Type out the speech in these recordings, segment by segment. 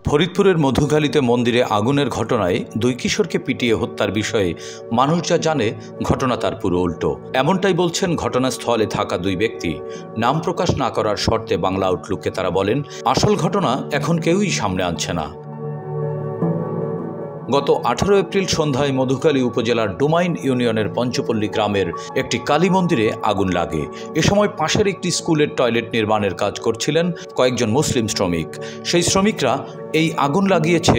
ফরিদপুরের মধুখালীতে মন্দিরে আগুনের ঘটনায় দুই কিশোরকে পিটিয়ে হত্যার বিষয়ে মানুষ যা জানে ঘটনা তার পুরো উল্টো। এমনটাই বলছেন ঘটনাস্থলে থাকা দুই ব্যক্তি। নাম প্রকাশ না করার শর্তে বাংলা আউটলুককে তারা বলেন, আসল ঘটনা এখন কেউই সামনে আনছে না। গত 18 এপ্রিল সন্ধ্যায় মধুখালী উপজেলার ডুমাইন ইউনিয়নের পঞ্চপল্লী গ্রামের একটি কালী মন্দিরে আগুন লাগে। এ সময় পাশের একটি স্কুলের টয়লেট নির্মাণের কাজ করছিলেন কয়েকজন মুসলিম শ্রমিক। সেই শ্রমিকরা এই আগুন লাগিয়েছে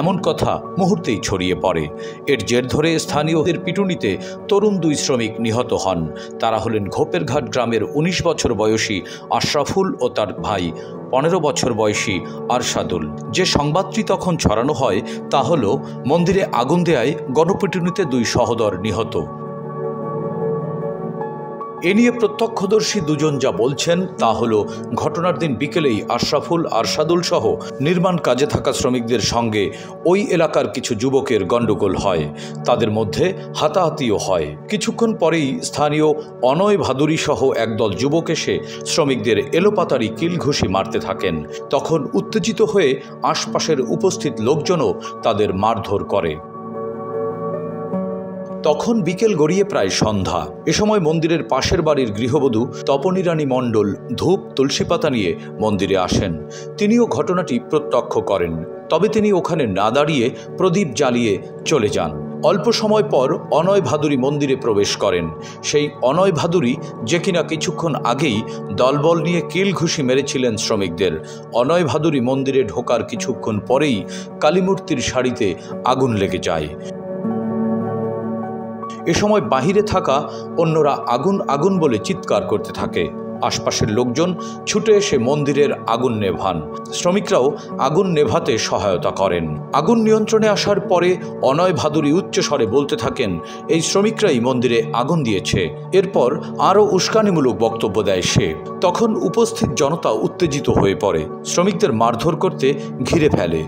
এমন কথা মুহূর্তেই ছড়িয়ে পড়ে। এর জের ধরে স্থানীয়দের পিটুনিতে তরুণ দুই শ্রমিক নিহত হন। তারা হলেন ঘোপেরঘাট গ্রামের 19 বছর বয়সী আশরাফুল ও তার ভাই 15 বছর বয়সী আরশাদুল। যে সংবাদটি তখন ছড়ানো হয় তা হল মন্দিরে আগুন দেয়ায় গণপিটুনিতে দুই সহোদর নিহত। এ নিয়ে প্রত্যক্ষদর্শী দুজন যা বলছেন তা হল, ঘটনার দিন বিকেলেই আশরাফুল আরশাদুল সহ নির্মাণ কাজে থাকা শ্রমিকদের সঙ্গে ওই এলাকার কিছু যুবকের গণ্ডগোল হয়। তাদের মধ্যে হাতাহাতিও হয়। কিছুক্ষণ পরেই স্থানীয় অনয় ভাদুরী সহ একদল যুবক এসে শ্রমিকদের এলোপাতাড়ি কিলঘুষি মারতে থাকেন। তখন উত্তেজিত হয়ে আশপাশের উপস্থিত লোকজনও তাদের মারধর করে। তখন বিকেল গড়িয়ে প্রায় সন্ধ্যা। এ সময় মন্দিরের পাশের বাড়ির গৃহবধূ তপনী রানী মণ্ডল ধূপ তুলসী পাতা নিয়ে মন্দিরে আসেন। তিনিও ঘটনাটি প্রত্যক্ষ করেন, তবে তিনি ওখানে না দাঁড়িয়ে প্রদীপ জ্বালিয়ে চলে যান। অল্প সময় পর অনয় ভাদুরী মন্দিরে প্রবেশ করেন। সেই অনয় ভাদুরী যে কিনা কিছুক্ষণ আগেই দলবল নিয়ে কিলঘুষি মেরেছিলেন শ্রমিকদের। অনয় ভাদুরী মন্দিরে ঢোকার কিছুক্ষণ পরেই কালীমূর্তির শাড়িতে আগুন লেগে যায়। এ সময় বাহিরে থাকা অন্যরা আগুন আগুন বলে চিৎকার করতে থাকে। আশপাশের লোকজন ছুটে এসে মন্দিরের আগুন নেভান। শ্রমিকরাও আগুন নেভাতে সহায়তা করেন। আগুন নিয়ন্ত্রণে আসার পরে অনয় ভাদুরী উচ্চস্বরে বলতে থাকেন, এই শ্রমিকরাই মন্দিরে আগুন দিয়েছে। এরপর আরও উস্কানিমূলক বক্তব্য দেয় সে। তখন উপস্থিত জনতা উত্তেজিত হয়ে পড়ে, শ্রমিকদের মারধর করতে ঘিরে ফেলে।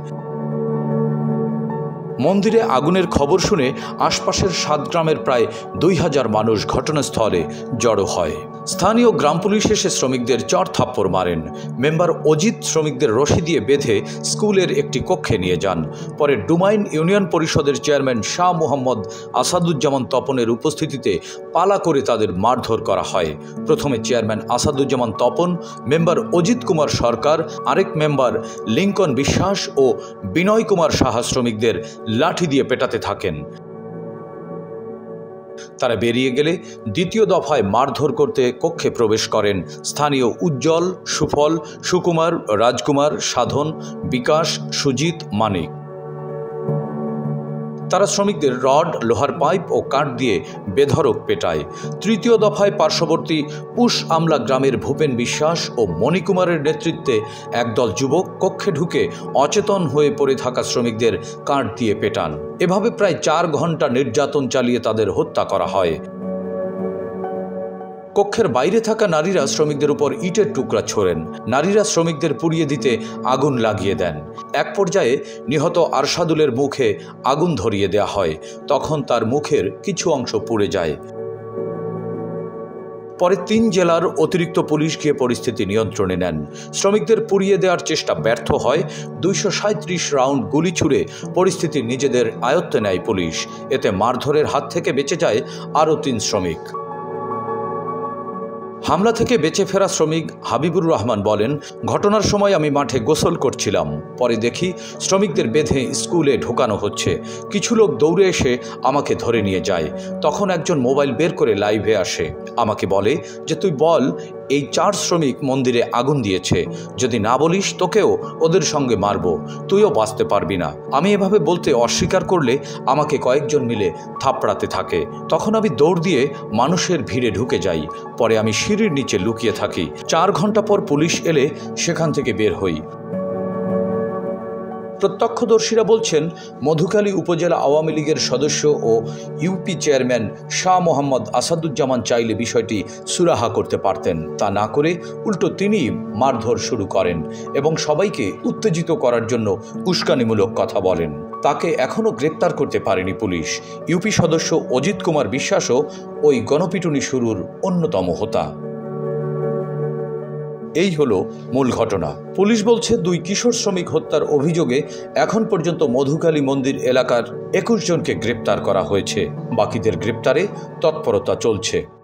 মন্দিরে আগুনের খবর শুনে আশপাশের 7 গ্রামের প্রায় 2000 মানুষ ঘটনাস্থলে জড়ো হয়। স্থানীয় গ্রাম পুলিশ এসে শ্রমিকদের 4 থাপ্পড় মারেন। মেম্বার অজিত শ্রমিকদের রশি দিয়ে বেঁধে স্কুলের একটি কক্ষে নিয়ে যান। পরে ডুমাইন ইউনিয়ন পরিষদের চেয়ারম্যান শাহ মোহাম্মদ আসাদুজ্জামান তপনের উপস্থিতিতে পালা করে তাদের মারধর করা হয়। প্রথমে চেয়ারম্যান আসাদুজ্জামান তপন, মেম্বার অজিত কুমার সরকার, আরেক মেম্বার লিঙ্কন বিশ্বাস ও বিনয় কুমার সাহা শ্রমিকদের লাঠি দিয়ে পেটাতে থাকেন। তারা বেরিয়ে গেলে দ্বিতীয় দফায় মারধর করতে কক্ষে প্রবেশ করেন স্থানীয় উজ্জ্বল, সুফল, সুকুমার, রাজকুমার, সাধন, বিকাশ, সুজিত, মানিক। তারা শ্রমিকদের রড, লোহার পাইপ ও কাঠ দিয়ে বেধড়ক পেটায়। তৃতীয় দফায় পার্শ্ববর্তী পুষ আমলা গ্রামের ভূপেন বিশ্বাস ও মণিকুমারের নেতৃত্বে একদল যুবক কক্ষে ঢুকে অচেতন হয়ে পড়ে থাকা শ্রমিকদের কাঠ দিয়ে পেটান। এভাবে প্রায় 4 ঘন্টা নির্যাতন চালিয়ে তাদের হত্যা করা হয়। কক্ষের বাইরে থাকা নারীরা শ্রমিকদের উপর ইটের টুকরা ছোড়েন। নারীরা শ্রমিকদের পুড়িয়ে দিতে আগুন লাগিয়ে দেন। এক পর্যায়ে নিহত আরশাদুলের মুখে আগুন ধরিয়ে দেওয়া হয়। তখন তার মুখের কিছু অংশ পুড়ে যায়। পরে 3 জেলার অতিরিক্ত পুলিশ গিয়ে পরিস্থিতি নিয়ন্ত্রণে নেন। শ্রমিকদের পুড়িয়ে দেওয়ার চেষ্টা ব্যর্থ হয়। 237 রাউন্ড গুলি ছুড়ে পরিস্থিতি নিজেদের আয়ত্তে নেয় পুলিশ। এতে মারধরের হাত থেকে বেঁচে যায় আরও 3 শ্রমিক। হামলা থেকে বেঁচে ফেরা শ্রমিক হাবিবুর রহমান বলেন, ঘটনার সময় আমি মাঠে গোসল করছিলাম। পরে দেখি শ্রমিকদের বেঁধে স্কুলে ঢোকানো হচ্ছে। কিছু লোক দৌড়ে এসে আমাকে ধরে নিয়ে যায়। তখন একজন মোবাইল বের করে লাইভে আসে। আমাকে বলে যে, তুই বল এই 4 শ্রমিক মন্দিরে আগুন দিয়েছে। যদি না বলিস তোকেও ওদের সঙ্গে মারব, তুইও বাঁচতে পারবি না। আমি এভাবে বলতে অস্বীকার করলে আমাকে কয়েকজন মিলে থাপড়াতে থাকে। তখন আমি দৌড় দিয়ে মানুষের ভিড়ে ঢুকে যাই। পরে আমি সিঁড়ির নিচে লুকিয়ে থাকি। 4 ঘন্টা পর পুলিশ এলে সেখান থেকে বের হই। প্রত্যক্ষদর্শীরা বলছেন, মধুখালী উপজেলা আওয়ামী লীগের সদস্য ও ইউপি চেয়ারম্যান শাহ মোহাম্মদ আসাদুজ্জামান চাইলে বিষয়টি সুরাহা করতে পারতেন। তা না করে উল্টো তিনি মারধর শুরু করেন এবং সবাইকে উত্তেজিত করার জন্য উস্কানিমূলক কথা বলেন। তাকে এখনও গ্রেপ্তার করতে পারেনি পুলিশ। ইউপি সদস্য অজিত কুমার বিশ্বাসও ওই গণপিটুনি শুরুর অন্যতম হোতা। এই হলো মূল ঘটনা। পুলিশ বলছে 2 কিশোর শ্রমিক হত্যার অভিযোগে এখন পর্যন্ত মধুকালী মন্দির এলাকার 21 জনকে গ্রেপ্তার করা হয়েছে। বাকিদের গ্রেপ্তারে তৎপরতা চলছে।